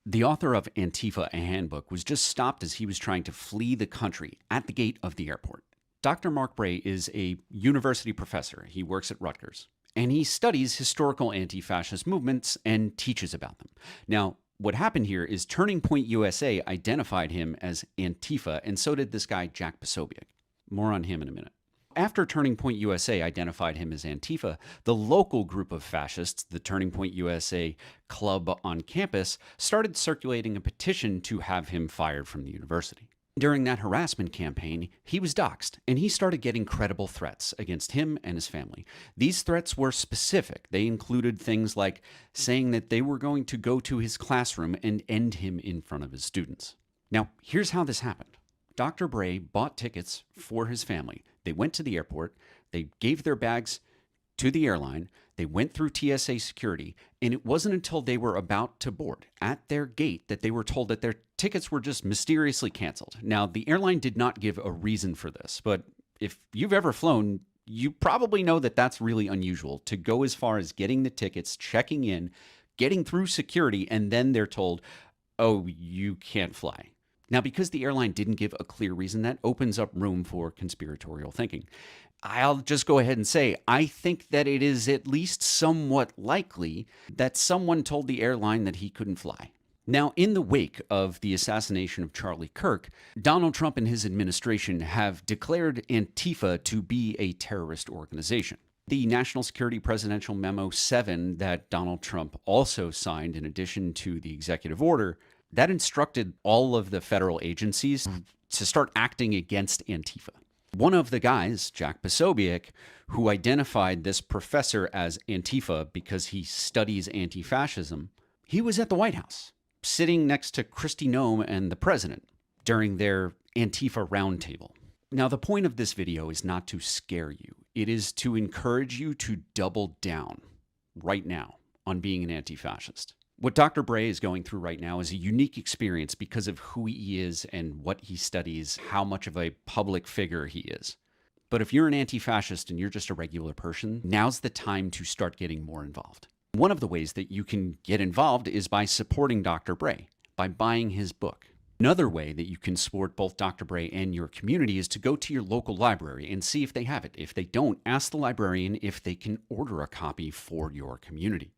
The author of Antifa, a Handbook, was just stopped as he was trying to flee the country at the gate of the airport. Dr. Mark Bray is a university professor. He works at Rutgers, and he studies historical anti-fascist movements and teaches about them. Now, what happened here is Turning Point USA identified him as Antifa, and so did this guy, Jack Posobiec. More on him in a minute. After Turning Point USA identified him as Antifa, the local group of fascists, the Turning Point USA club on campus, started circulating a petition to have him fired from the university. During that harassment campaign, he was doxxed, and he started getting credible threats against him and his family. These threats were specific. They included things like saying that they were going to go to his classroom and end him in front of his students. Now, here's how this happened. Dr. Bray bought tickets for his family. They went to the airport, they gave their bags to the airline, they went through TSA security, and it wasn't until they were about to board at their gate that they were told that their tickets were just mysteriously canceled. Now, the airline did not give a reason for this, but if you've ever flown, you probably know that that's really unusual, to go as far as getting the tickets, checking in, getting through security, and then they're told, oh, you can't fly. Now, because the airline didn't give a clear reason, that opens up room for conspiratorial thinking. I'll just go ahead and say, I think that it is at least somewhat likely that someone told the airline that he couldn't fly. Now, in the wake of the assassination of Charlie Kirk, Donald Trump and his administration have declared Antifa to be a terrorist organization. The National Security Presidential Memo 7 that Donald Trump also signed in addition to the executive order, that instructed all of the federal agencies to start acting against Antifa. One of the guys, Jack Posobiec, who identified this professor as Antifa because he studies anti-fascism, he was at the White House, sitting next to Kristi Noem and the president during their Antifa roundtable. Now, the point of this video is not to scare you. It is to encourage you to double down right now on being an anti-fascist. What Dr. Bray is going through right now is a unique experience because of who he is and what he studies, how much of a public figure he is. But if you're an anti-fascist and you're just a regular person, now's the time to start getting more involved. One of the ways that you can get involved is by supporting Dr. Bray, by buying his book. Another way that you can support both Dr. Bray and your community is to go to your local library and see if they have it. If they don't, ask the librarian if they can order a copy for your community.